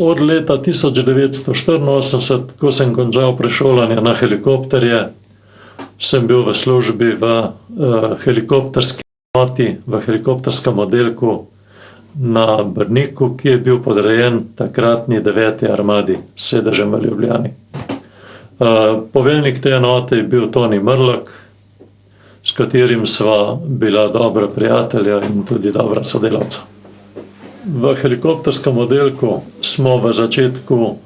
Od leta 1984, ko sem končal prešolanje na helikopterje, sem bil v službi v helikopterski enoti, v helikopterskem oddelku na Brniku, ki je bil podrejen takratni 9. armadi s sedežem v Ljubljani. Poveljnik te enote je bil Toni Mrlak, s katerim sva bila dobra prijatelja in tudi dobra sodelavca. V helikopterskem oddelku smo v začetku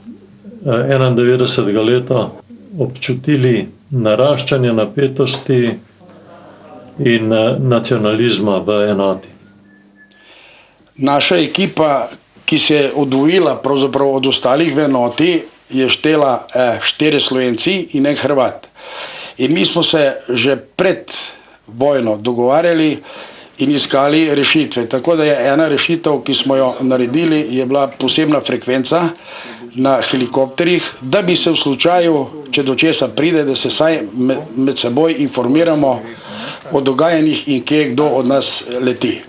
91. leta občutili naraščanje napetosti in nacionalizma v enoti. Naša ekipa, ki se je odvojila pravzaprav od ostalih v enoti, je štela 4 Slovenci in 1 Hrvat. In mi smo se že pred vojno dogovarjali in iskali rešitve. Tako da je ena rešitev, ki smo jo naredili, je bila posebna frekvenca na helikopterjih, da bi se v slučaju, če do česa pride, da se saj med seboj informiramo o dogajanjih in kje kdo od nas leti.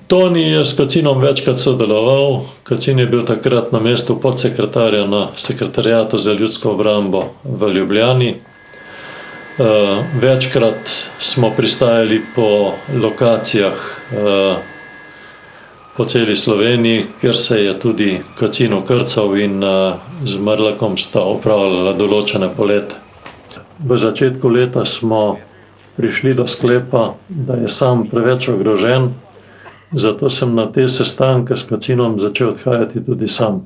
Toni je s Kacinom večkrat sodeloval. Kacin je bil takrat na mestu podsekretarja na Sekretarijatu za ljudsko obrambo v Ljubljani. Večkrat smo pristajali po lokacijah po celi Sloveniji, kjer se je tudi Kacin ukrcal in z Mrlakom sta opravljala določene polete. V začetku leta smo prišli do sklepa, da je sam preveč ogrožen, zato sem na te sestanke s Kacinom začel odhajati tudi sam.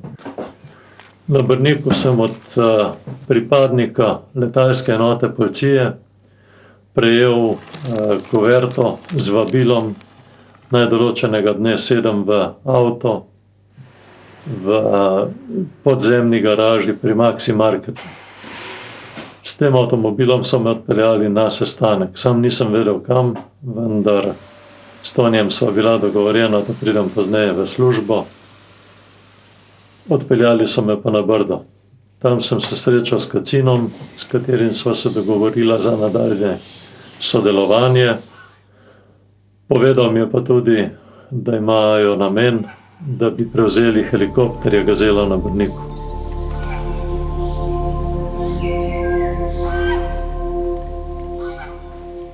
Na Brniku sem od pripadnika letalske enote policije prejel kuverto z vabilom, naj določenega dne sedem v avto v podzemni garaži pri Maxi Marketu. S tem avtomobilom so me odpeljali na sestanek. Sam nisem vedel kam, vendar s Tonijem sva bila dogovorjena, da pridem pozneje v službo. Odpeljali so me pa na Brdo. Tam sem se srečal s Kacinom, s katerim sva se dogovorila za nadaljnje sodelovanje. Povedal mi je pa tudi, da imajo namen, da bi prevzeli helikopterje Gazela na Brniku.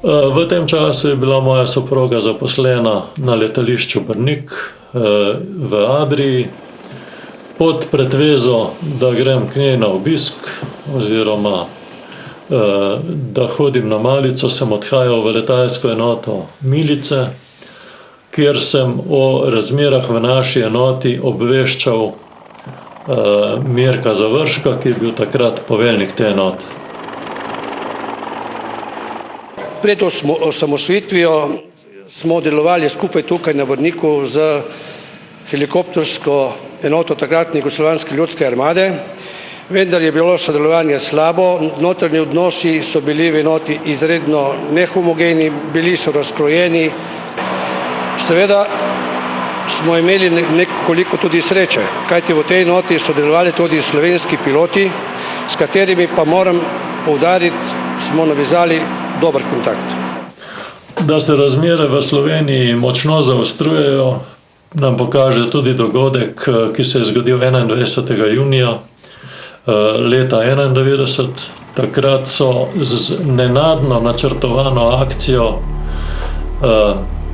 V tem času je bila moja soproga zaposlena na letališču Brnik v Adriji. Pod pretvezo, da grem k njej na obisk oziroma da hodim na malico, sem odhajal v letalsko enoto Milice, kjer sem o razmerah v naši enoti obveščal Mirka Završka, ki je bil takrat poveljnik te enote. Pred osamosvojitvijo smo delovali skupaj tukaj na Brniku z helikoptersko enoto takratne Jugoslovanske ljudske armade, vendar je bilo sodelovanje slabo, notranji odnosi so bili v enoti izredno nehomogeni, bili so razkrojeni. Seveda smo imeli nekoliko tudi sreče, kajti v tej enoti so delovali tudi slovenski piloti, s katerimi pa moram poudariti, smo navezali dober kontakt. Da se razmere v Sloveniji močno zaostrujejo, nam pokaže tudi dogodek, ki se je zgodil 21. junija leta 1991. Takrat so z nenadno načrtovano akcijo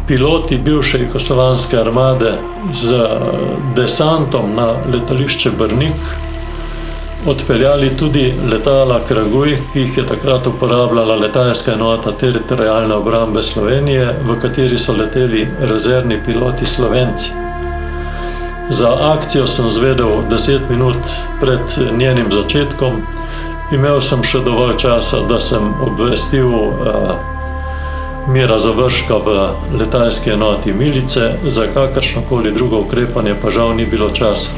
piloti bivše jugoslovanske armade z desantom na letališče Brnik odpeljali tudi letala Kraguj, ki jih je takrat uporabljala letalska enota teritorialne obrambe Slovenije, v kateri so leteli rezervni piloti Slovenci. Za akcijo sem zvedel 10 minut pred njenim začetkom. Imel sem še dovolj časa, da sem obvestil Mira Završka v letalski enoti Milice, za kakršnokoli drugo ukrepanje pa žal ni bilo časa.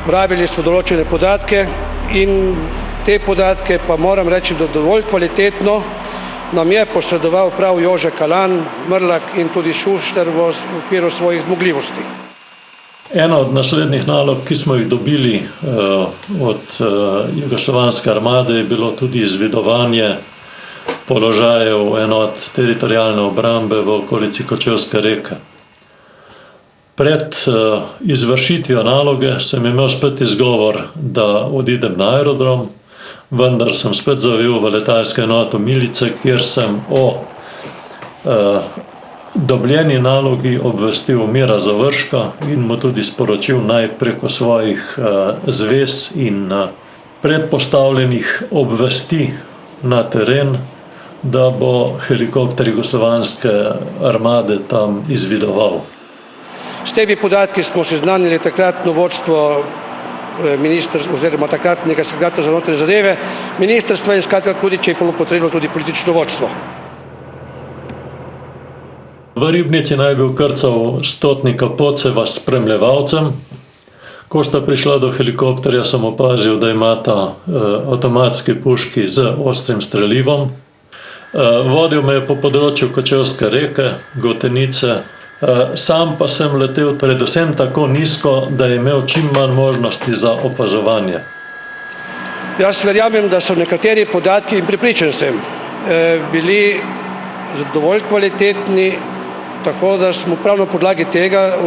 Rabili smo določene podatke in te podatke pa moram reči, da dovolj kvalitetno nam je posredoval prav Jože Kalan, Mrlak in tudi Šušter v okviru svojih zmogljivosti. Ena od naslednjih nalog, ki smo jih dobili od jugoslovanske armade, je bilo tudi izvidovanje položajev enot teritorialne obrambe v okolici Kočevske reke. Pred izvršitvijo naloge sem imel spet izgovor, da odidem na aerodrom, vendar sem spet zavil v letalsko enoto Milice, kjer sem o dobljeni nalogi obvestil Mira Završka in mu tudi sporočil naj preko svojih zvez in predpostavljenih obvesti na teren, da bo helikopter Jugoslovanske armade tam izvidoval. S temi podatki smo seznanili takratno vodstvo oziroma takratnega sekretarja za notranje zadeve ministrstva in skratka tudi, če je bilo potrebno, tudi politično vodstvo. V Ribnici naj bi vkrcal stotnika Poceva s spremljevalcem. Ko sta prišla do helikopterja, sem opazil, da imata avtomatski puški z ostrim strelivom. Vodil me je po področju Kočevske reke, Gotenice. Sam pa sem letel predvsem tako nizko, da je imel čim manj možnosti za opazovanje. Jaz verjamem, da so nekateri podatki, in prepričan sem, bili dovolj kvalitetni, tako da smo prav na podlagi tega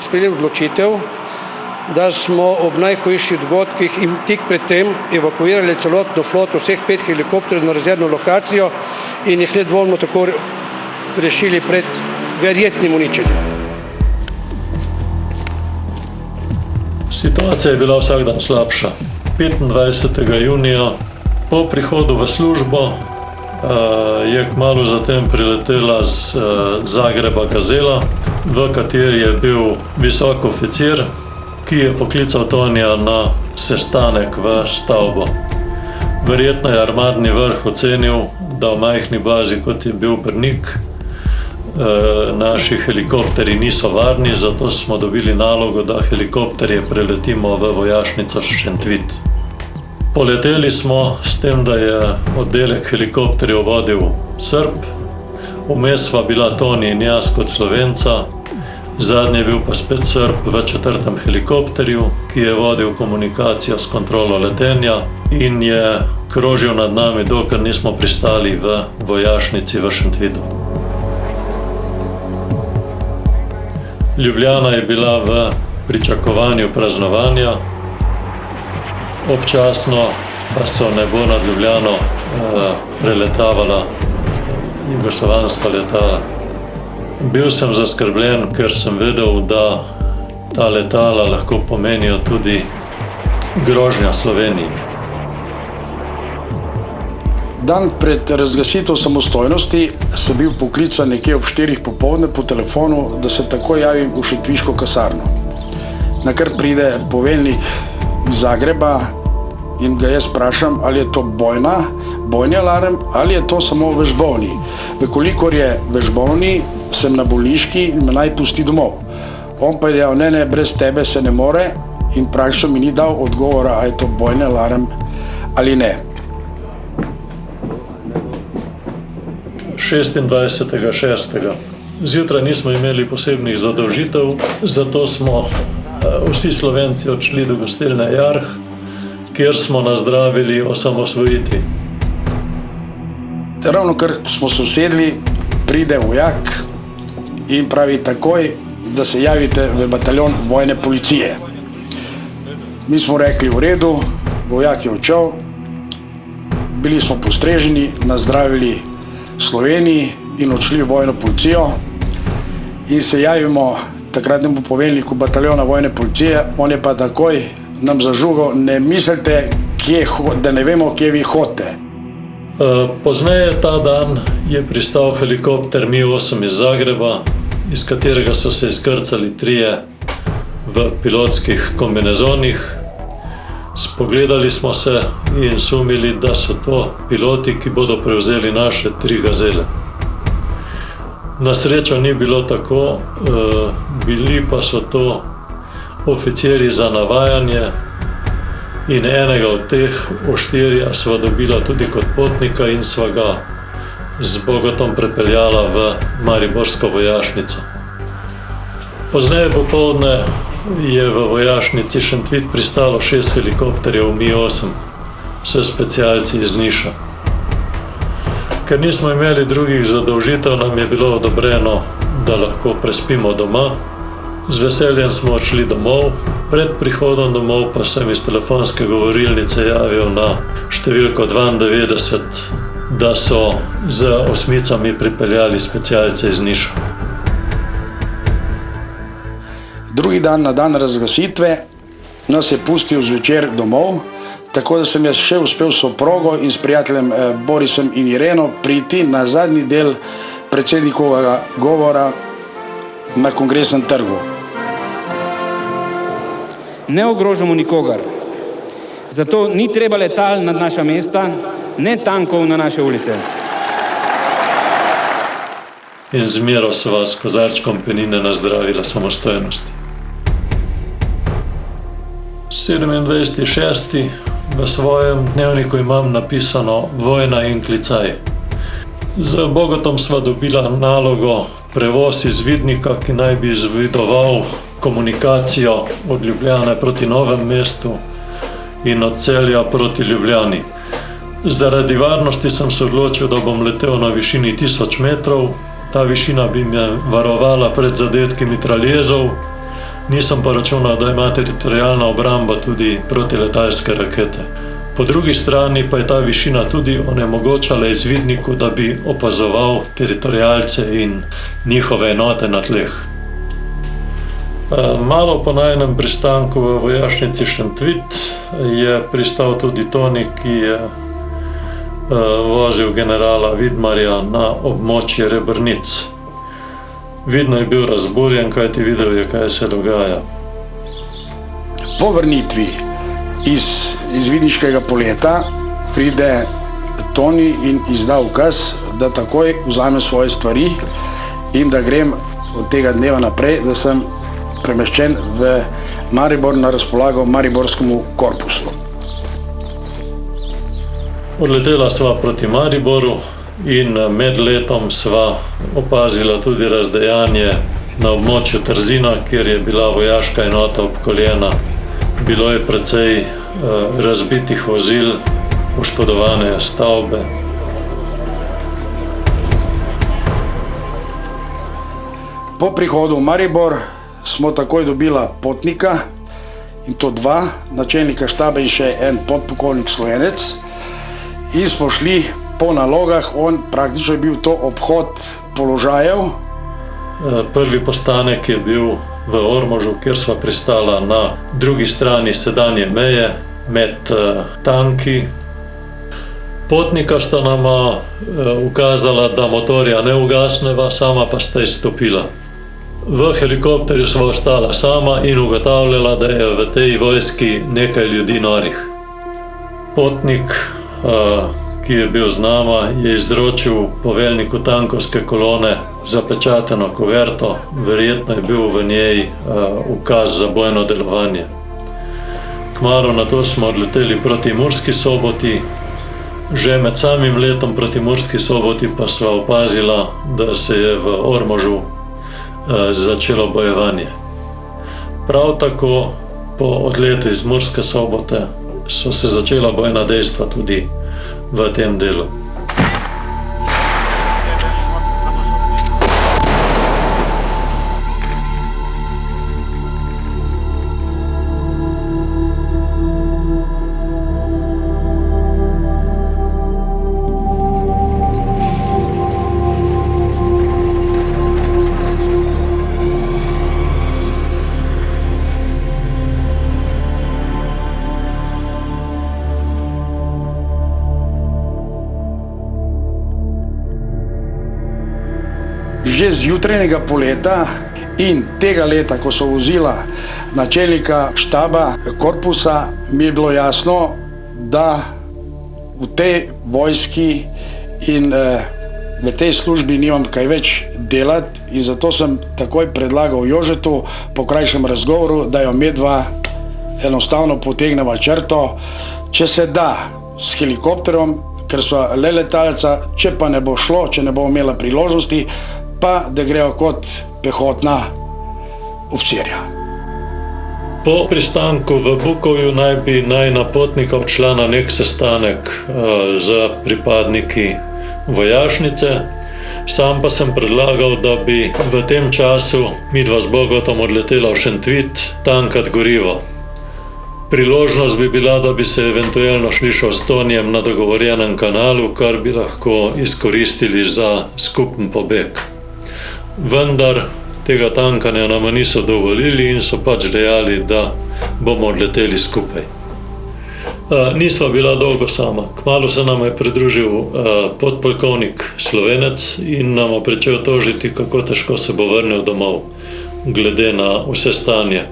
sprejeli odločitev, da smo ob najhujših dogodkih in tik pred tem evakuirali celotno floto, vseh 5 helikopterjev na rezervno lokacijo in jih nedvomno tako rešili pred verjetnim uničenjem. Situacija je bila vsak dan slabša. 25. junija po prihodu v službo je kmalu zatem priletela z Zagreba Gazela, v kateri je bil visok oficir, ki je poklical Tonija na sestanek v stavbo. Verjetno je armadni vrh ocenil, da v majhni bazi, kot je bil Brnik, naši helikopterji niso varni, zato smo dobili nalogo, da helikopterje preletimo v vojašnico Šentvit. Poleteli smo s tem, da je oddelek helikopterjev vodil Srb, vmes sva bila Toni in jaz kot Slovenca, zadnji je bil pa spet Srb v 4. helikopterju, ki je vodil komunikacijo s kontrolo letenja in je krožil nad nami, dokler nismo pristali v vojašnici v Šentvidu. Ljubljana je bila v pričakovanju praznovanja, občasno pa so nebo nad Ljubljano preletavala jugoslovanska letala. Bil sem zaskrbljen, ker sem vedel, da ta letala lahko pomenijo tudi grožnja Sloveniji. Dan pred razglasitev samostojnosti sem bil poklican nekje ob 4 popoldne po telefonu, da se takoj javim v Šentviško kasarno. Nakar pride poveljnik iz Zagreba in ga jaz vprašam, ali je to bojni alarm ali je to samo vežbovni. Vekolikor je vežbovni, sem na bolniški in me naj pusti domov. On pa je dejal, ne, brez tebe se ne more in praktično mi ni dal odgovora, ali je to bojni alarm ali ne. 26.6. Zjutraj nismo imeli posebnih zadolžitev, zato smo vsi Slovenci odšli do gostilne Jarh, kjer smo nazdravili osamosvojitvi. Ravno kar smo se usedli, pride vojak in pravi takoj, da se javite v bataljon vojne policije. Mi smo rekli v redu, vojak je odšel, bili smo postreženi, nazdravili Sloveniji in odšli v vojno policijo in se javimo takratnemu poveljniku bataljona vojne policije, on je pa takoj nam zažugal, ne mislite, da ne vemo, kje vi hodite. Pozneje ta dan je pristal helikopter Mi-8 iz Zagreba, iz katerega so se izkrcali 3 v pilotskih kombinezonih. Spogledali smo se in sumili, da so to piloti, ki bodo prevzeli naše 3 gazele. Na srečo ni bilo tako, bili pa so to oficirji za navajanje in enega od teh oštirja sva dobila tudi kot potnika in sva ga z Bogotom prepeljala v mariborsko vojašnico. Pozneje popoldne je v vojašnici Šentvit pristalo 6 helikopterjev Mi-8 s specialci iz Niša. Ker nismo imeli drugih zadolžitev, nam je bilo odobreno, da lahko prespimo doma Z veseljem smo odšli domov, pred prihodom domov pa sem iz telefonske govorilnice javil na številko 92, da so z osmicami pripeljali specialce iz Niša. Drugi dan, na dan razglasitve, nas je pustil zvečer domov, tako da sem jaz še uspel s soprogo in s prijateljem Borisom in Ireno priti na zadnji del predsednikovega govora na Kongresnem trgu. Ne ogrožamo nikogar, zato ni treba letal nad naša mesta, ne tankov na naše ulice. In zmeral sva s kozarčkom penine nazdravila samostojnosti. 27.6. v svojem dnevniku imam napisano Vojna in klicaj. Z Bogotom sva dobila nalogo prevoz iz Vidnika, ki naj bi izvidoval komunikacijo od Ljubljane proti Novem mestu in od Celja proti Ljubljani. Zaradi varnosti sem se odločil, da bom letel na višini 1000 metrov. Ta višina bi me varovala pred zadetki mitraljezov. Nisem pa računal, da ima teritorialna obramba tudi protiletalske rakete. Po drugi strani pa je ta višina tudi onemogočala izvidniku, da bi opazoval teritorialce in njihove enote na tleh. Malo po najinem pristanku v vojašnici Šentvid je pristal tudi Toni, ki je vozil generala Vidmarja na območje Rebrnic. Vidno je bil razburjen, kajti videl je, kaj se dogaja. Po vrnitvi iz vidniškega poleta pride Toni in izda ukaz, da takoj vzamem svoje stvari in da grem od tega dneva naprej, da sem premeščen v Maribor na razpolago Mariborskemu korpusu. Odletela sva proti Mariboru in med letom sva opazila tudi razdejanje na območju Trzina, kjer je bila vojaška enota obkoljena. Bilo je precej razbitih vozil, poškodovane stavbe. Po prihodu v Maribor smo takoj dobila potnika, in to dva, načelnika štaba in še en podpukovnik Slovenec. In smo šli po nalogah, praktično je bil to obhod položajev. Prvi postanek je bil v Ormožu, kjer sva pristala na drugi strani sedanje meje med tanki. Potnika sta nama ukazala, da motorja ne ugasneva, sama pa sta izstopila. V helikopterju sva ostala sama in ugotavljala, da je v tej vojski nekaj ljudi norih. Potnik, ki je bil z nama, je izročil poveljniku tankovske kolone zapečateno kuverto, verjetno je bil v njej ukaz za bojno delovanje. Kmalu nato smo odleteli proti Murski Soboti. Že med samim letom proti Murski Soboti pa sva opazila, da se je v Ormožu začelo bojevanje. Prav tako po odletu iz Murske Sobote so se začela bojna dejstva tudi v tem delu. Že z jutranjega poleta in tega leta, ko so vozila načelnika štaba korpusa, mi je bilo jasno, da v tej vojski in v tej službi nimam kaj več delati, in zato sem takoj predlagal Jožetu po krajšem razgovoru, da jo medva enostavno potegneva črto, če se da s helikopterom, ker sva le letalca, če pa ne bo šlo, če ne bo imela priložnosti, pa da grejo kot pehotna oficirja. Po pristanku v Bukovju naj bi najina potnika odšla na nek sestanek z pripadniki vojašnice. Sam pa sem predlagal, da bi v tem času midva z Bogotom odletela v Šentvid tankat gorivo. Priložnost bi bila, da bi se eventualno šli še s Tonijem na dogovorjenem kanalu, kar bi lahko izkoristili za skupen pobeg. Vendar tega tankanja nama niso dovolili in so pač dejali, da bomo odleteli skupaj. Nisva bila dolgo sama. Kmalu se nam je pridružil podpolkovnik Slovenec in nam pričel tožiti, kako težko se bo vrnil domov, glede na vse stanje.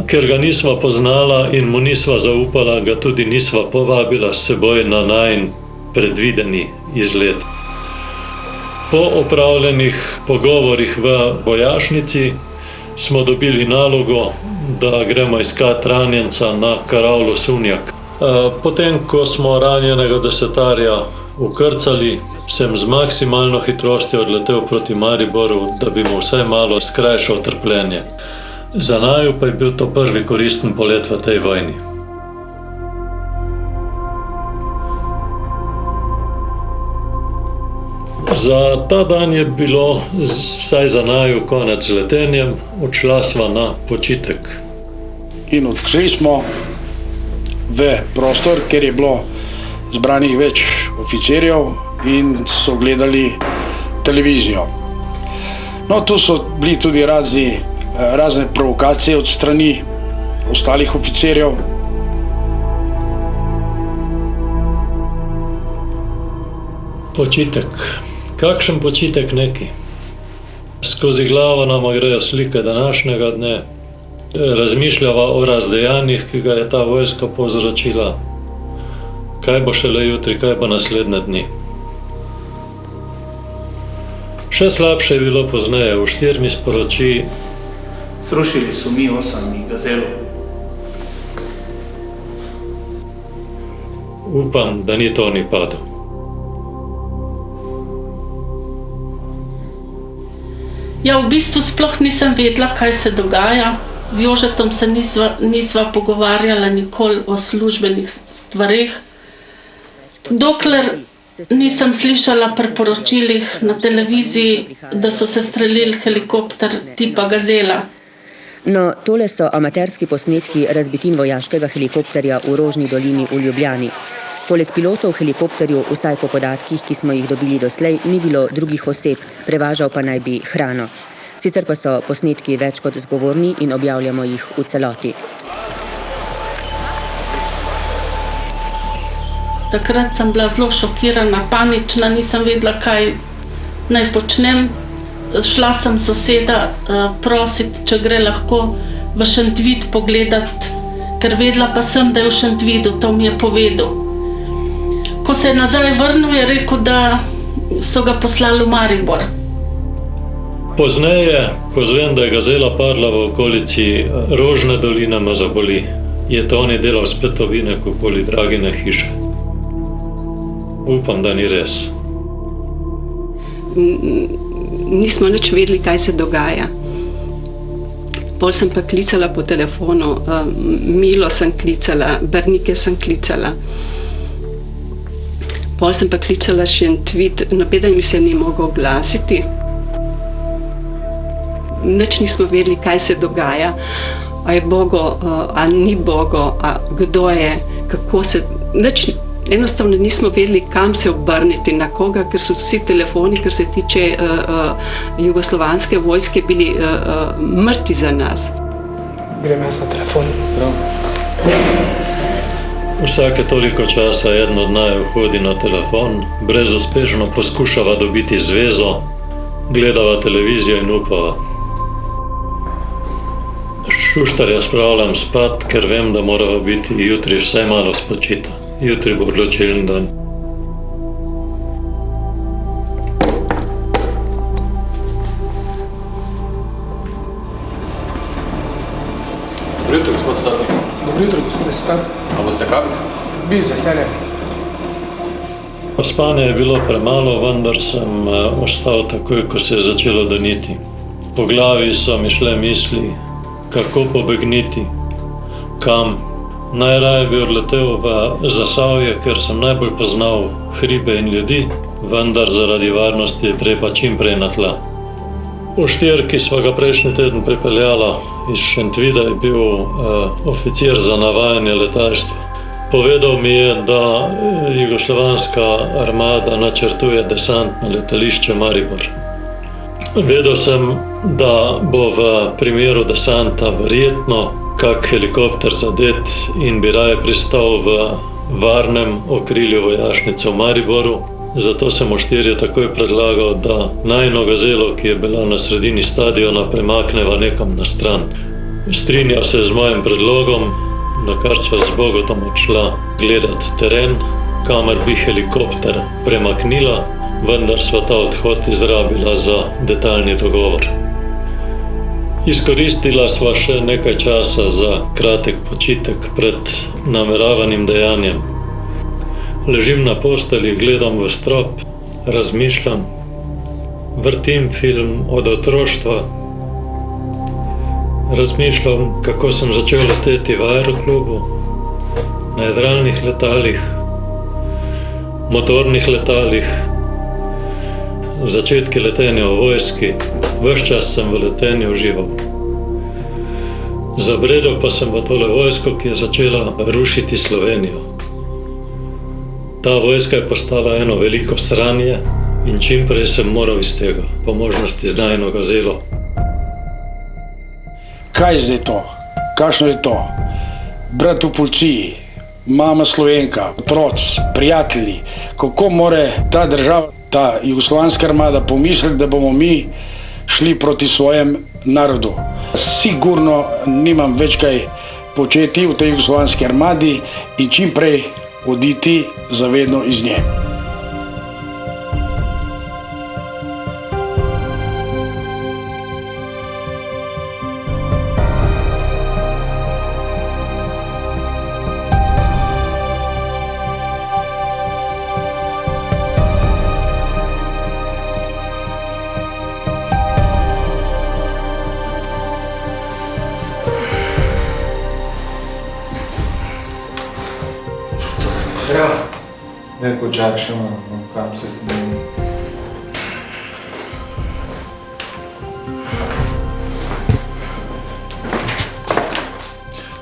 Ker ga nisva poznala in mu nisva zaupala, ga tudi nisva povabila s seboj na najin predvideni izlet. Po opravljenih pogovorih v vojašnici smo dobili nalogo, da gremo iskat ranjenca na karavlu Sunjak. Potem, ko smo ranjenega desetarja ukrcali, sem z maksimalno hitrostjo odletel proti Mariboru, da bi mu vsaj malo skrajšal trpljenje. Za naju pa je bil to prvi koristen polet v tej vojni. Za ta dan je bilo, vsaj za naju, konec z letenjem, odšla sva na počitek. In odšli smo v prostor, kjer je bilo zbranih več oficirjev in so gledali televizijo. No, tu so bili tudi razne provokacije od strani ostalih oficirjev. Počitek. Kakšen počitek neki? Skozi glavo nama grejo slike današnjega dne. Razmišljava o razdejanjih, ki ga je ta vojska povzročila. Kaj bo šele jutri, kaj bo naslednje dni. Še slabše je bilo pozneje. V 4 mi sporoči: Srušili su Mi-8 i Gazelu. Upam, da ni to ni padel. Ja, v bistvu sploh nisem vedela, kaj se dogaja. Z Jožetom se nisva pogovarjala nikoli o službenih stvareh. Dokler nisem slišala pri poročilih na televiziji, da so se streljili helikopter tipa Gazela. No, tole so amaterski posnetki razbitin vojaškega helikopterja v Rožni dolini v Ljubljani. Poleg pilotov v helikopterju, vsaj po podatkih, ki smo jih dobili doslej, ni bilo drugih oseb, prevažal pa naj bi hrano. Sicer pa so posnetki več kot zgovorni in objavljamo jih v celoti. Takrat sem bila zelo šokirana, panična, nisem vedela, kaj naj počnem. Šla sem soseda prositi, če gre lahko v Šentvid pogledat, ker vedela pa sem, da je v Šentvidu, to mi je povedal. Ko se je nazaj vrnil, je rekel, da so ga poslali v Maribor. Pozneje, ko zvem, da je Gazela padla v okolici Rožne doline, me zaboli. Je Toni delal spet ovinek okoli Dragine hiše. Upam, da ni res. Nismo nič vedeli, kaj se dogaja. Pol sem pa klicala po telefonu, Milo sem klicala, Brnike sem klicala. Pol sem pa klicala Šentvid, noben mi se ni mogel oglasiti. Nič nismo vedeli, kaj se dogaja, a je Bogo, a ni Bogo, a kdo je, kako se, nič. Enostavno nismo vedeli, kam se obrniti, na koga, ker so vsi telefoni, kar se tiče jugoslovanske vojske, bili mrtvi za nas. Grem jaz na telefon. Vsake toliko časa eden od naju hodi na telefon, brezuspešno poskušava dobiti zvezo, gledava televizijo in upava. Šuštarja spravljam spat, ker vem, da morava biti jutri vsaj malo spočita. Jutri bo odločilen dan. Dobro jutro, gospod Stavnik. Dobro jutro, gospod Stan. A boste kavice? Bi z veseljem. Spanja je bilo premalo, vendar sem ostal takoj, ko se je začelo daniti. Po glavi so mi šle misli, kako pobegniti, kam. Najraje bi odletel v Zasavje, ker sem najbolj poznal hribe in ljudi. vendar zaradi varnosti je treba čim prej na tla. Oštir, ki sva ga prejšnji teden pripeljala iz Šentvida, je bil oficir za navajanje letalstva. Povedal mi je, da jugoslovanska armada načrtuje desant na letališče Maribor. Vedel sem, da bo v primeru desanta verjetno kak helikopter zadet in bi raje pristal v varnem okrilju vojašnice v Mariboru. Zato sem Oštirju takoj predlagal, da najino gazelo, ki je bila na sredini stadiona, premakneva nekam na stran. Strinjal se je z mojim predlogom, na kar sva z Bogotom odšla gledat teren, kamor bi helikopter premaknila, vendar sva ta odhod izrabila za detaljni dogovor. Izkoristila sva še nekaj časa za kratek počitek pred nameravanim dejanjem. Ležim na postelji, gledam v strop, razmišljam, vrtim film od otroštva. Razmišljam, kako sem začel leteti v aeroklubu, na jadralnih letalih, motornih letalih, začetki letenja v vojski. Ves čas sem v letenju užival. Zabredel pa sem v tole vojsko, ki je začela rušiti Slovenijo. Ta vojska je postala eno veliko sranje in čim prej sem moral iz tega, po možnosti z najino gazelo. Kaj je zdaj to? Kakšno je to? Brat v policiji, mama Slovenka, otroci, prijatelji. Kako more ta država, ta jugoslovanska armada pomisliti, da bomo mi šli proti svojem narodu? Sigurno nimam več kaj početi v tej jugoslovanski armadi in čim prej oditi zavedno iz nje. Ne počakšamo, kam se ti ne.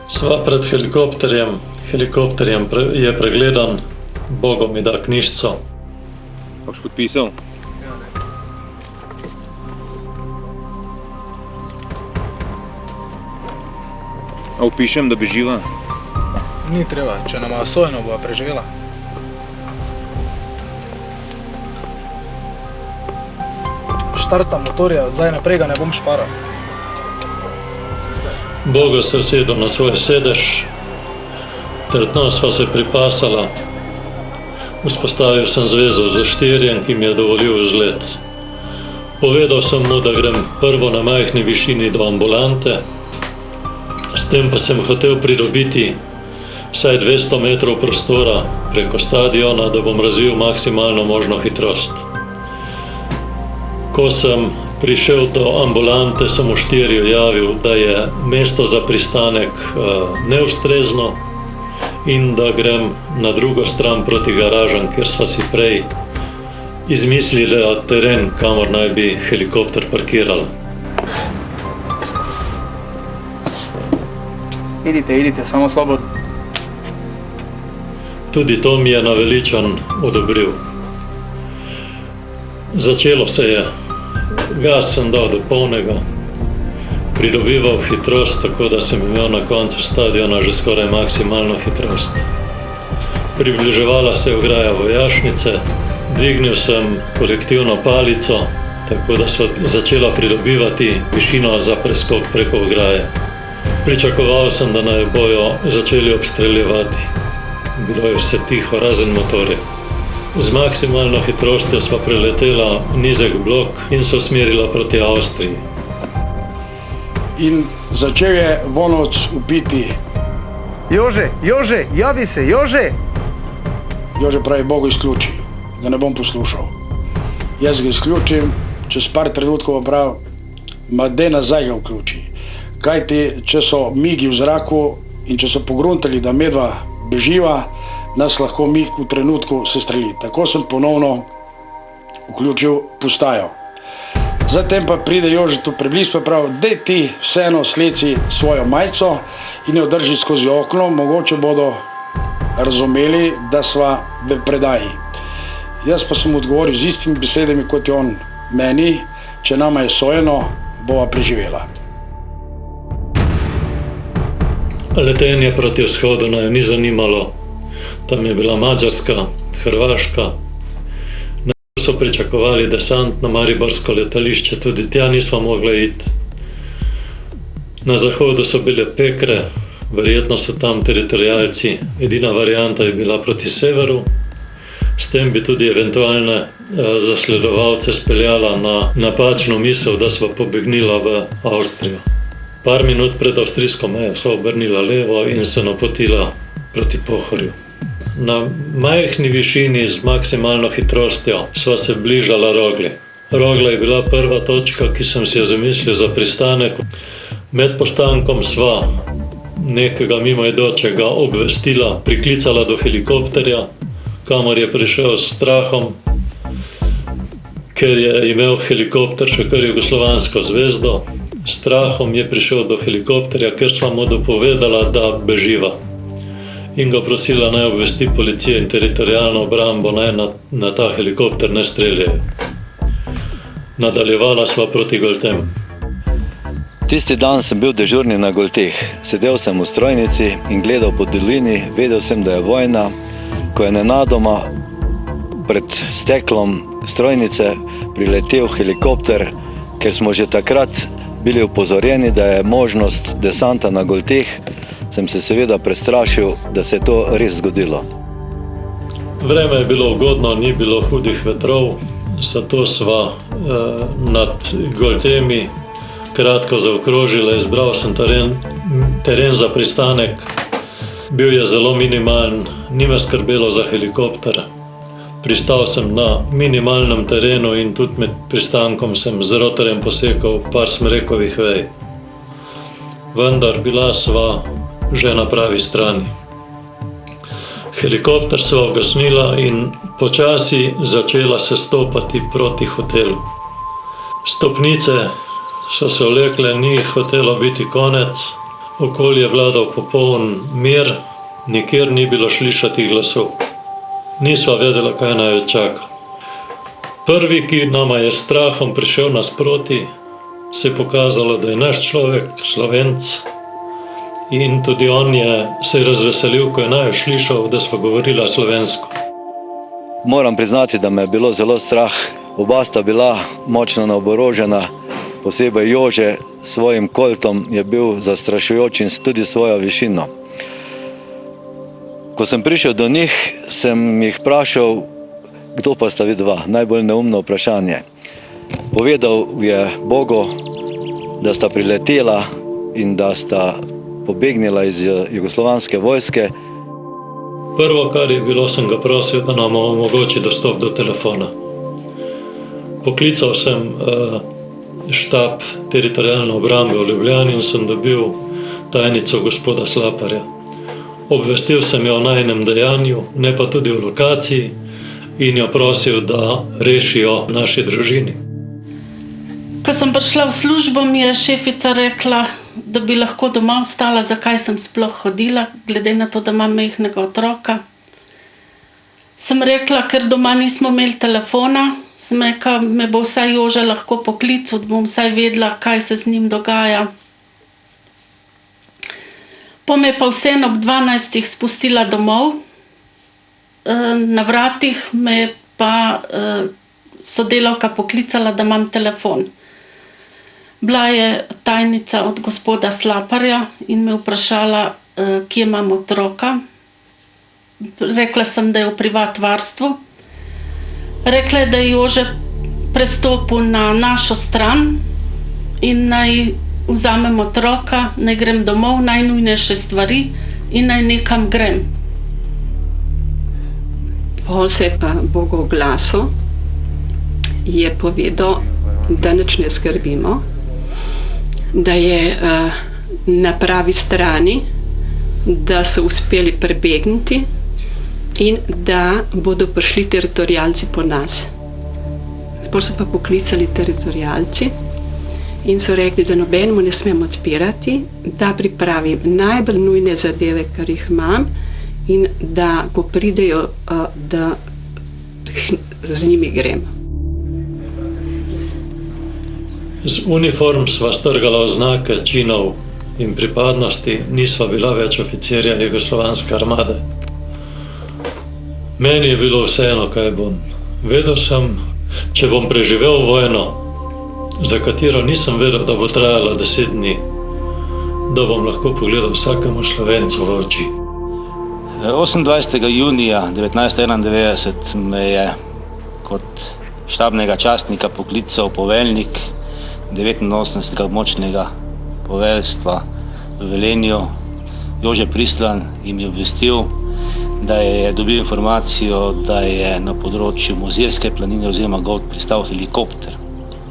Sva pred helikopterjem. Helikopterjem je pregledan, Bogo mi da knjižico. Boš podpisal? A upišem, da beživa? Ni treba, če nama sojeno bova preživela. Štartam motorja, zdaj naprej ga ne bom šparal. Bogo se usedel na svoj sedež, trdno sva se pripasala. Vzpostavil sem zvezo z Oštirjem, ki mi je dovolil vzlet. Povedal sem mu, da grem prvo na majhni višini do ambulante, s tem pa sem hotel pridobiti vsaj 200 metrov prostora preko stadiona, da bom razvil maksimalno možno hitrost. Ko sem prišel do ambulante, sem Oštirju javil, da je mesto za pristanek neustrezno in da grem na drugo stran proti garažam, kjer sva si prej izmislili teren, kamor naj bi helikopter parkirala. Idite, samo slabo. Tudi to mi je naveličan odobril. Začelo se je. Gas sem dal do polnega, pridobival hitrost, tako da sem imel na koncu stadiona že skoraj maksimalno hitrost. Približevala se je ograja vojašnice, dvignil sem korektivno palico, tako da sva začela pridobivati višino za preskok preko ograje. Pričakoval sem, da naj bojo začeli obstreljevati. Bilo je vse tiho, razen motorja. Z maksimalno hitrostjo sva preletela nizek blok in se usmerila proti Avstriji. In začel je Vonovc vpiti: Jože, javi se, Jože! Jože pravi: Bogo, izključi, da ne bom poslušal. Jaz ga izključim, čez par trenutkov pa prav: ma daj nazaj ga vključi. Kajti, če so migi v zraku in če so pogruntali, da medva beživa, nas lahko mig v trenutku sestreli. Tako sem ponovno vključil postajo. Zatem pa pride Jožetu Preblisk pa pravi, daj ti vseeno sleci svojo majico in jo drži skozi okno, mogoče bodo razumeli, da sva v predaji. Jaz pa sem odgovoril z istimi besedami, kot je on meni, če nama je sojeno, bova preživela. Letenje proti vzhodu naj ni zanimalo. Tam je bila Mađarska, Hrvaška. Najbolj so pričakovali desant na mariborsko letališče, tudi tja nismo mogli iti. Na zahodu so bile Pekre, verjetno so tam teritorijalci. Edina varianta je bila proti severu. S tem bi tudi eventualne zasledovalce speljala na napačno misel, da sva pobegnila v Avstrijo. Par minut pred avstrijsko mejo sva obrnila levo in se napotila proti Pohorju. Na majhni višini z maksimalno hitrostjo sva se bližala Rogli. Rogla je bila prva točka, ki sem si jo zamislil za pristanek. Med postankom sva nekega mimoidočega obvestila, priklicala do helikopterja, kamor je prišel s strahom, ker je imel helikopter še kar jugoslovansko zvezdo. S strahom je prišel do helikopterja, ker sva mu dopovedala, da beživa. In ga prosila, naj obvesti policijo in teritorijalno obrambo, naj na ta helikopter ne streljajo. Nadaljevala sva proti Goltem. Tisti dan sem bil dežurni na Golteh. Sedel sem v strojnici in gledal po dolini, vedel sem, da je vojna, ko je nenadoma pred steklom strojnice priletel helikopter, ker smo že takrat bili upozorjeni, da je možnost desanta na Golteh, sem se seveda prestrašil, da se je to res zgodilo. Vreme je bilo ugodno, ni bilo hudih vetrov, zato sva nad Goltemi kratko zaokrožila, izbral sem teren za pristanek. Bil je zelo minimalen, ni me skrbelo za helikopter. Pristal sem na minimalnem terenu in tudi med pristankom sem z rotorjem posekal par smrekovih vej. Vendar bila sva že na pravi strani. Helikopter sva ugasnila in počasi začela se stopati proti hotelu. Stopnice so se vlekle, ni hotelo biti konec. Okolje vladal popoln mir, nikjer ni bilo slišati glasov. Nisva vedela, kaj naj jo čaka. Prvi, ki nama je strahom prišel nasproti, se je pokazalo, da je naš človek, Slovenc. In tudi on se je razveselil, ko je naj slišal, da sva govorila slovensko. Moram priznati, da me je bilo zelo strah. Oba sta bila močno naoborožena, posebej Jože s svojim koltom je bil zastrašujoč in tudi svojo višino. Ko sem prišel do njih, sem jih vprašal, kdo pa sta vidva, najbolj neumno vprašanje. Povedal je Bogu, da sta priletela in da sta pobegnila iz jugoslovanske vojske. Prvo, kar je bilo, sem ga prosil, da nam omogoči dostop do telefona. Poklical sem štab teritorijalne obrambe v Ljubljani in sem dobil tajnico gospoda Slaparja. Obvestil sem jo o najinem dejanju, ne pa tudi o lokaciji, in jo prosil, da rešijo naši družini. Ko sem prišla v službo, mi je šefica rekla, da bi lahko doma ostala, zakaj sem sploh hodila, glede na to, da imam majhnega otroka. Sem rekla, ker doma nismo imeli telefona, sem rekla, me bo vsaj Jože lahko poklical, da bom vsaj vedela, kaj se z njim dogaja. Pa me pa vseeno ob 12 spustila domov. Na vratih me je pa sodelavka poklicala, da imam telefon. Bila je tajnica od gospoda Slaparja in me vprašala, kje imam otroka. Rekla sem, da je v privat varstvu. Rekla je, da je Jože prestopil na našo stran in naj vzamem otroka, naj grem domov, najnujnejše stvari in naj nekam grem. Po se pa Bogu glasu je povedal, da nič ne skrbimo, da je na pravi strani, da so uspeli prebegniti in da bodo prišli teritorijalci po nas. Potem so pa poklicali teritorialci in so rekli, da nobenemu ne smem odpirati, da pripravim najbolj nujne zadeve, kar jih imam, in da ko pridejo, da z njimi grem. Z uniform sva strgala oznake činov in pripadnosti, nisva bila več oficirja Jugoslovanske armade. Meni je bilo vseeno, kaj bom. Vedel sem, če bom preživel vojno, za katero nisem vedel, da bo trajala 10 dni, da bom lahko pogledal vsakemu Slovencu v oči. 28. junija 1991 me je kot štabnega častnika poklical poveljnik 89. območnega poveljstva v Velenju, Jože Pristlan, in mi obvestil, da je dobil informacijo, da je na področju Mozirske planine oziroma Govt pristal helikopter.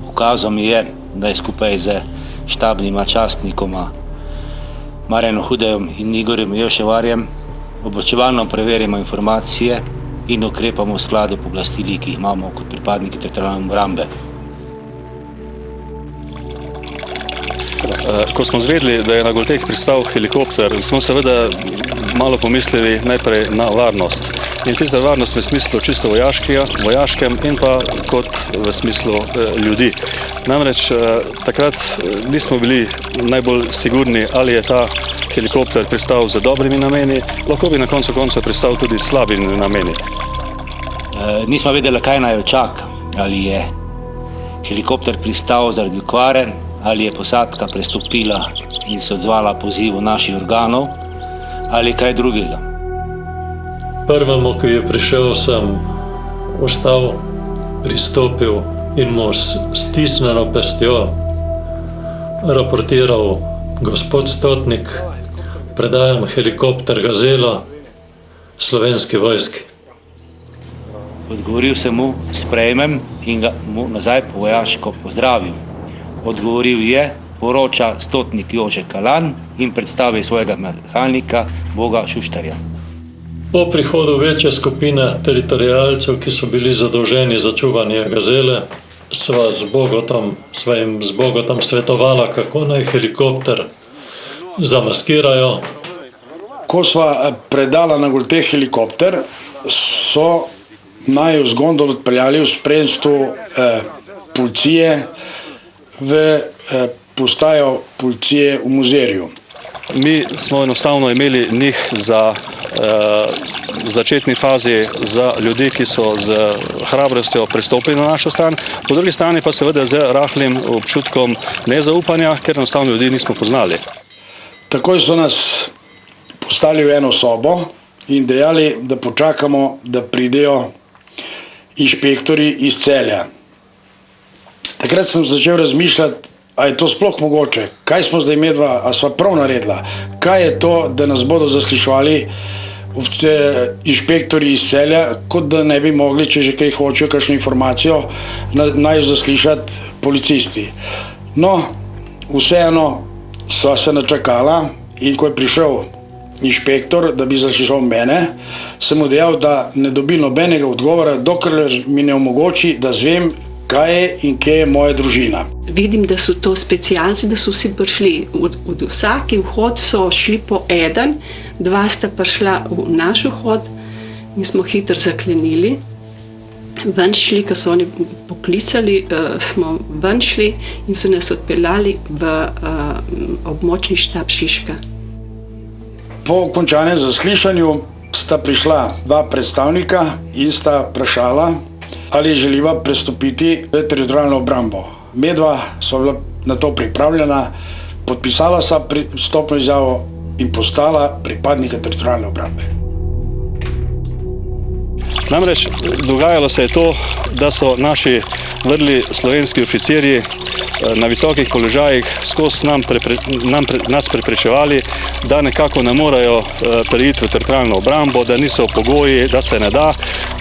Ukazal mi je, da je skupaj z štabnima častnikoma Marjanom Hudejem in Igorjem Joševarjem obveščevalno preverimo informacije in ukrepamo v skladu pooblastili, ki jih imamo kot pripadniki teritorialne obrambe. Ko smo zvedeli, da je na Golteh pristal helikopter, smo seveda malo pomislili najprej na varnost. In sicer varnost v smislu čisto vojaškem in pa kot v smislu ljudi. Namreč takrat nismo bili najbolj sigurni, ali je ta helikopter pristal z dobrimi nameni, lahko bi na koncu pristal tudi s slabimi nameni. Nismo vedeli, kaj naj čaka, ali je helikopter pristal zaradi okvare, ali je posadka prestopila in se odzvala pozivu naših organov, ali kaj drugega. Prvemu, ki je prišel, sem ostal, pristopil in mu s stisnjeno pestjo raportiral: gospod Stotnik, predajam helikopter Gazela Slovenski vojski. Odgovoril sem mu, sprejmem, in ga mu nazaj po vojaško pozdravil. Odgovoril je, poroča Stotnik Jože Kalan, in predstavil svojega mehanika Boga Šuštarja. Po prihodu večje skupine teritorialcev, ki so bili zadolženi za čuvanje Gazele, sva jim z Bogotom svetovala, kako naj helikopter zamaskirajo. Ko sva predala na Golteh helikopter, so naju z gondol odpeljali v spremstvu policije v postajo policije v Mozirju. Mi smo enostavno imeli njih v začetni fazi za ljudi, ki so z hrabrostjo pristopili na našo stran, po drugi strani pa seveda z rahlim občutkom nezaupanja, ker enostavno ljudi nismo poznali. Takoj so nas postali v eno sobo in dejali, da počakamo, da pridejo inšpektori iz Celja. Takrat sem začel razmišljati, a je to sploh mogoče, kaj smo zdaj medva, a sva prav naredila, kaj je to, da nas bodo zasliševali inšpektori iz Celja, kot da ne bi mogli, če že kaj hočejo, kakšno informacijo, naj zaslišati policisti. No, vseeno sva se načakala, in ko je prišel inšpektor, da bi zaslišal mene, sem mu dejal, da ne dobi nobenega odgovora, dokler mi ne omogoči, da zvem, kaj je in kje je moja družina. Vidim, da so to specialci, da so vsi prišli. Od vsaki vhod so šli po eden, 2 sta prišla v naš vhod in smo hitro zaklenili. Ven šli, ko so oni poklicali, smo ven šli in so nas odpeljali v območni štab Šiška. Po končanem zaslišanju sta prišla 2 predstavnika in sta vprašala, ali želiva prestopiti v teritorialno obrambo. Medva sva bila na to pripravljena, podpisala sva pristopno izjavo in postala pripadnika teritorialne obrambe. Namreč dogajalo se je to, da so naši vrli slovenski oficirji na visokih položajih skozi nas preprečevali, da nekako ne morejo preiti v teritorialno obrambo, da niso pogoji, da se ne da.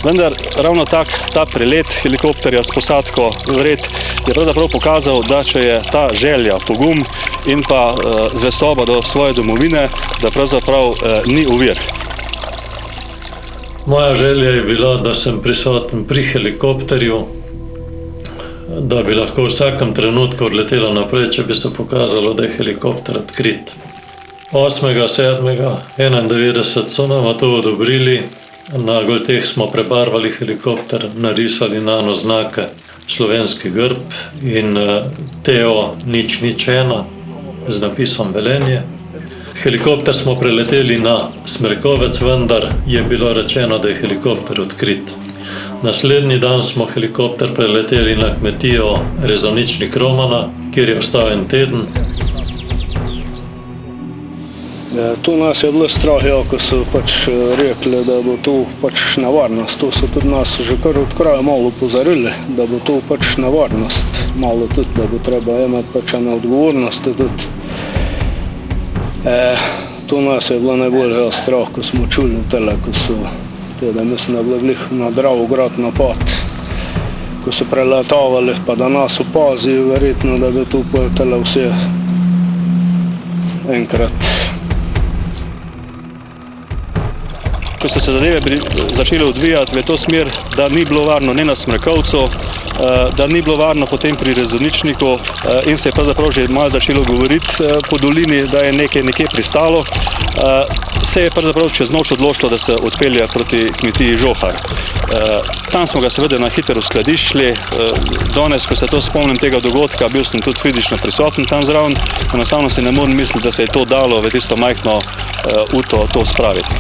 Vendar ravno ta prelet helikopterja s posadko vred je pravzaprav pokazal, da če je ta želja, pogum in pa zvestoba do svoje domovine, da pravzaprav ni ovir. Moja želja je bila, da sem prisoten pri helikopterju, da bi lahko v vsakem trenutku odletelo naprej, če bi se pokazalo, da je helikopter odkrit. 8.7.91 so nam to odobrili. Na Golteh smo prebarvali helikopter, narisali nano znake, slovenski grb in TO 001 z napisom Velenje. Helikopter smo preleteli na Smrekovec, vendar je bilo rečeno, da je helikopter odkrit. Naslednji dan smo helikopter preleteli na kmetijo Rezoničnik Romana, kjer je ostal en teden. Tu nas je bilo strah, ko so rekli, da bo tu nevarnost. Tu so tudi nas že kar od kraja malo upozorili, da bo tu nevarnost. Malo tudi, da bo treba imeti eno odgovornost tudi. Tu nas je bilo najbolj strah, ko smo čuli tele, ko so da mislim, da je bilo na Dravograd napad, ko so preletavali, pa da nas opazijo, verjetno, da bi tu tele vse enkrat. Ko so se zadeve začele odvijati v to smer, da ni bilo varno ne na Smrekovcu, da ni bilo varno potem pri Rezoničniku in se je pravzaprav že malo začelo govoriti po dolini, da je nekje pristalo, se je pravzaprav čez noč odločilo, da se odpelje proti kmetiji Žohar. Tam smo ga seveda na hitro uskladiščili. Danes, ko se to spomnim tega dogodka, bil sem tudi fizično prisoten tam zraven, enostavno si ne morem misliti, da se je to dalo v tisto majhno uto to spraviti.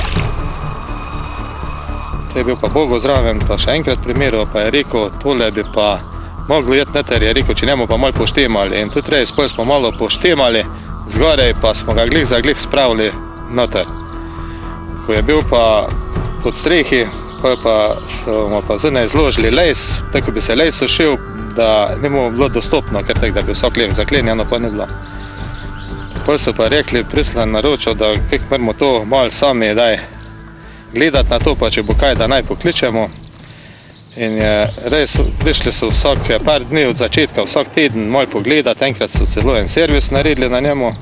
To je bil pa Bogo zraven, pa še enkrat primeril, pa je rekel, tole bi pa moglo jeti noter, je rekel, če njemu pa malo poštemali. In tudi res, potem smo malo poštemali, zgoraj pa smo ga glih za glih spravili noter. Ko je bil pa pod strehi, pa smo pa zunaj zložili lejs, tako bi se lejs sušil, da ni mu bilo dostopno, ker tako, da bi vsak leh zaklenjeno pa ni bilo. Potem so pa rekli, Prislan naročil, da kako moramo to malo sami gledati na to, pa če bo kaj, da naj pokličemo. In res prišli so vsak par dni od začetka, vsak teden malo pogledati, enkrat so celo en servis naredili na njemu.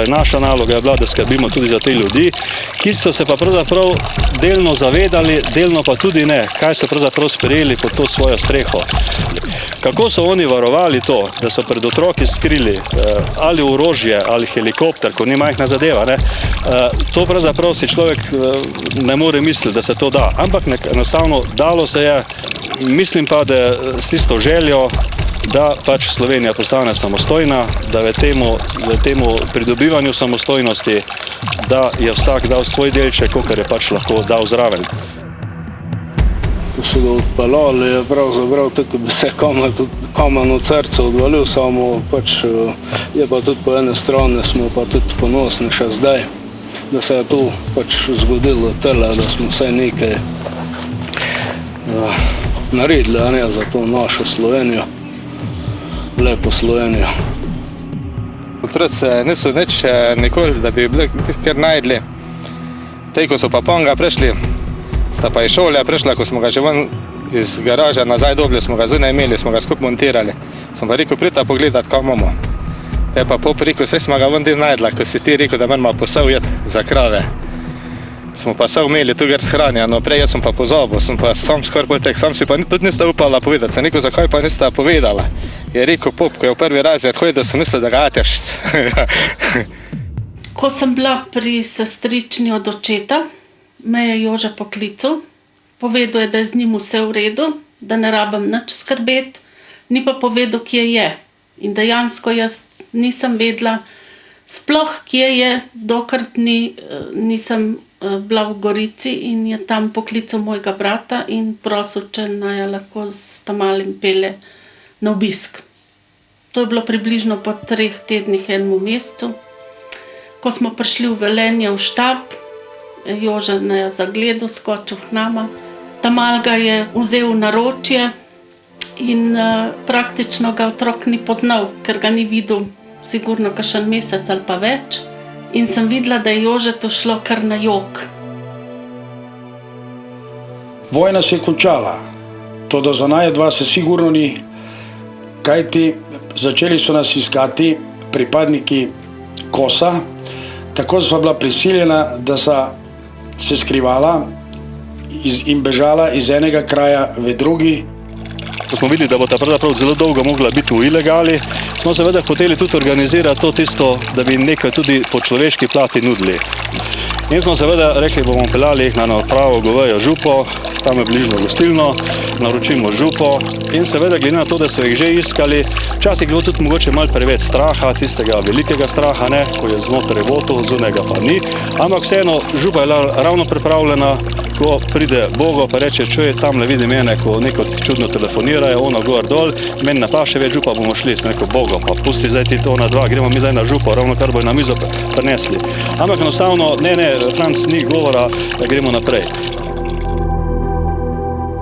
Naša naloga je bila, da skrbimo tudi za te ljudi, ki so se pa pravzaprav delno zavedali, delno pa tudi ne, kaj so pravzaprav sprejeli pod to svojo streho. Kako so oni varovali to, da so pred otroki skrili ali orožje ali helikopter, ko ni majhna zadeva, ne? To pravzaprav si človek ne more misliti, da se to da. Ampak enostavno dalo se je, mislim pa, da s tisto željo, da pač Slovenija postane samostojna, da v temu pridobivanju samostojnosti, da je vsak dal svoj delček, kakor je pač lahko dal zraven. Ko so ga odpeljali, je pravzaprav tako bi se kamen od srca odvalil, samo pač je pa tudi po ene strani smo pa tudi ponosni še zdaj, da se je tu pač zgodilo tele, da smo vsaj nekaj naredili, a ne za to našo Slovenijo, lepo Slovenijo. Otroci niso nič nikoli, da bi bili kar najdli. Tej, ko so pa Ponga prešli, sta pa iz šole prešla, ko smo ga že ven iz garaža nazaj dobili, smo ga zunaj imeli, smo ga skupaj montirali. Sem pa rekel, pridite pogledati, kaj imamo. Te pa pop rekel, saj smo ga ven del najdla, ko si ti rekel, da moramo posel jeti za krave. Smo pa sel imeli tu gre shranjeno, prej jaz sem pa pozabil, sem pa sam skoraj potek, sam si pa tudi nista upala povedati. Sem rekel, zakaj pa nista povedala. Je rekel pop, ko je v prvi razred hodil, da sem mislil, da ga ateš. Ko sem bila pri sestrični od očeta, me je Jože poklical, povedal je, da je z njim vse v redu, da ne rabim nič skrbeti, ni pa povedal, kje je. In dejansko jaz nisem vedela sploh, kje je, dokler nisem bila v Gorici in je tam poklical mojega brata in prosil, če naj lahko s Tamalim pele na obisk. To je bilo približno po 3 tednih, enemu mesecu. Ko smo prišli v Velenje v štab, Jože me je zagledal, skočil k nama. Tamal ga je vzel v naročje in praktično ga otrok ni poznal, ker ga ni videl sigurno kakšen mesec ali pa več. In sem videla, da je Jožetu šlo kar na jok. Vojna se je končala, toda za naj dva se sigurno ni, kajti začeli so nas iskati pripadniki Kosa, tako sva bila prisiljena, da sta se skrivala in bežala iz enega kraja v drugi. ko smo videli, da bo ta pravzaprav zelo dolgo mogla biti v ilegali, smo seveda hoteli tudi organizirati to tisto, da bi nekaj tudi po človeški plati nudili. In smo seveda rekli, bomo peljali na pravo govejo župo, tam je bližno gostilno, naročimo župo in seveda glede na to, da so jih že iskali, včasih je bilo tudi mogoče malo preveč straha, tistega velikega straha, ne, ko je znotraj voto, zunega pa ni, ampak vseeno župa je ravno pripravljena, ko pride Bogo pa reče, čuj, tam ne vidi mene, ko neko čudno telefonirajo, ono gor dol, meni ne paše več župa, bomo šli, sem rekel, Bogo, pa pusti zdaj ti to na dva, gremo mi zdaj na župo, ravno kar bojo na mizo prinesli. Ampak enostavno, ne, Franc, ni govora, da gremo naprej.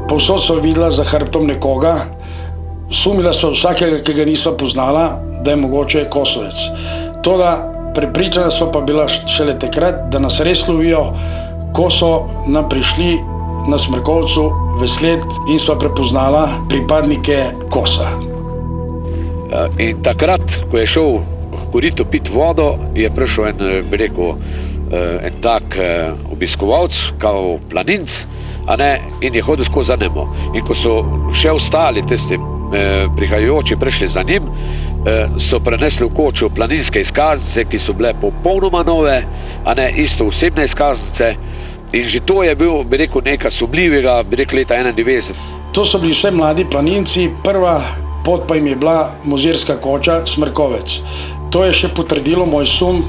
Povsod so videla za hrbtom nekoga, sumila so vsakega, ki ga nisva poznala, da je mogoče Kosovec. Toda prepričana sva pa bila šele takrat, da nas res lovijo, ko so nam prišli na Smrekovcu v sled in sva prepoznala pripadnike Kosa. In takrat, ko je šel v korito pit vodo, je prišel en tak obiskovalc, kao planinc, in je hodil skozi za njim. In ko so še ostali tisti prihajajoči prišli za njim, so prenesli v kočo planinske izkaznice, ki so bile popolnoma nove, isto osebne izkaznice. In že to je bil, nekaj sumljivega, leta 91. To so bili vse mladi planinci, prva pot pa jim je bila mozirska koča Smrkovec. To je še potrdilo moj sum,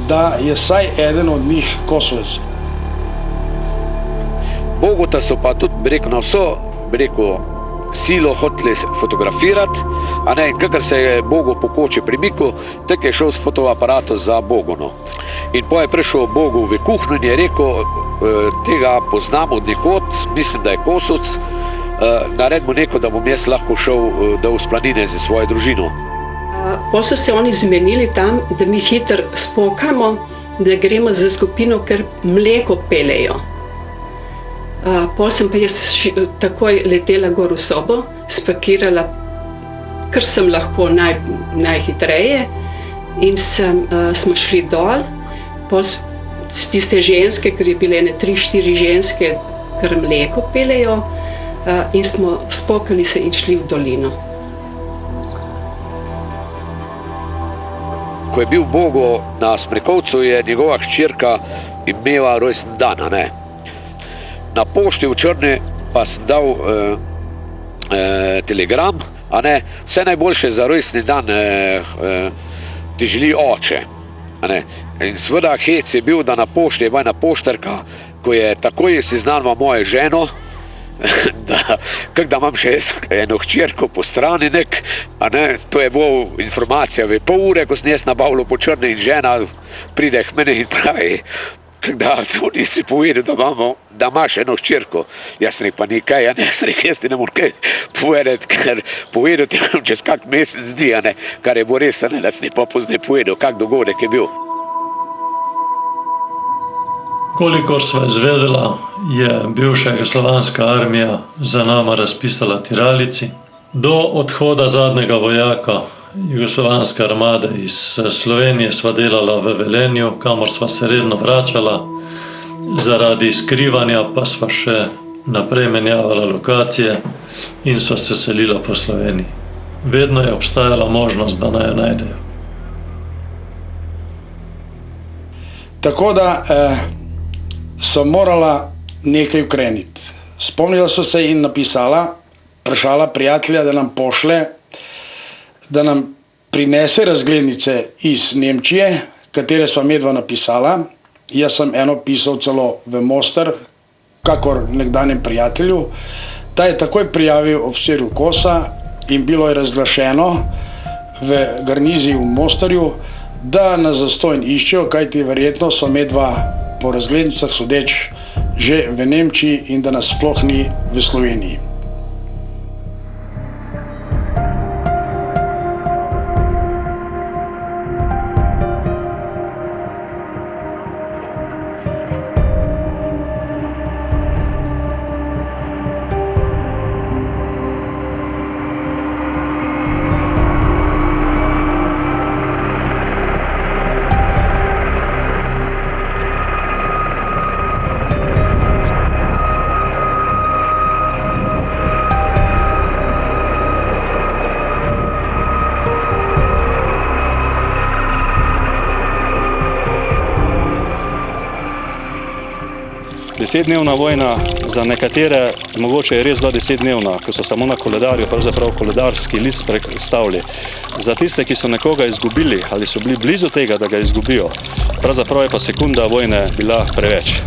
da je vsaj eden od njih Kosovec. Bogota so pa tudi, na vso, silo hoteli fotografirati, in kakor se je Bogo po koči premikal, tak je šel s fotoaparatom za Bogono. In po je prišel Bogu v kuhnjo in je rekel, tega poznam od nekod, mislim, da je Kosovec, naredimo neko, da bom jaz lahko šel dol s planine z svojo družino. Pa so se oni zmenili tam, da mi hitro spokamo, da gremo za skupino, ker mleko pelejo. Pa sem pa jaz takoj letela gor v sobo, spakirala, kar sem lahko najhitreje, in smo šli dol, pa s tiste ženske, ker je bile 3-4 ženske, kar mleko pelejo, in smo spokali se in šli v dolino. Ko je bil Bogo na Smrekovcu, je njegova hčerka imela rojstni dan. Na pošti v Črni pa sem dal telegram, vse najboljše za rojstni dan ti želi oče. In seveda hec je bil, da na pošti je bajna poštarka, ko je takoj seznanila mojo ženo, da imam še eno hčerko po strani, to je bila informacija v pol ure, ko sem jaz nabavljal po Črni in žena pride k meni in pravi, da to nisi povedal, da imaš eno hčerko. Jaz rekel, pa ni kaj, jaz ti ne moram kaj povedati, ker povedal ti bom čez kak mesec dni, kar je bo res, da si pa pozdaj povedal, kak dogodek je bil. Kolikor sva izvedela, je bivša jugoslovanska armija za nama razpisala tiralici. Do odhoda zadnjega vojaka jugoslovanske armade iz Slovenije sva delala v Velenju, kamor sva se redno vračala. Zaradi skrivanja pa sva še naprej menjavala lokacije in sva se selila po Sloveniji. Vedno je obstajala možnost, da naj jo najdejo. Tako da so morala nekaj ukreniti. Spomnila so se in napisala, vprašala prijatelja, da nam pošle, da nam prinese razglednice iz Nemčije, katere sva medva napisala. Jaz sem eno pisal celo v Mostar, kakor nekdanjem prijatelju. Ta je takoj prijavil ofisirju Kosa in bilo je razglašeno v garniziji v Mostarju, da nas zastonj iščejo, kajti verjetno sva medva po razglednicah sodeč že v Nemčiji in da nas sploh ni v Sloveniji. 10-dnevna vojna, za nekatere mogoče je res bila 10-dnevna, ko so samo na koledarju, pravzaprav koledarski list predstavili. Za tiste, ki so nekoga izgubili ali so bili blizu tega, da ga izgubijo, pravzaprav je pa sekunda vojne bila preveč.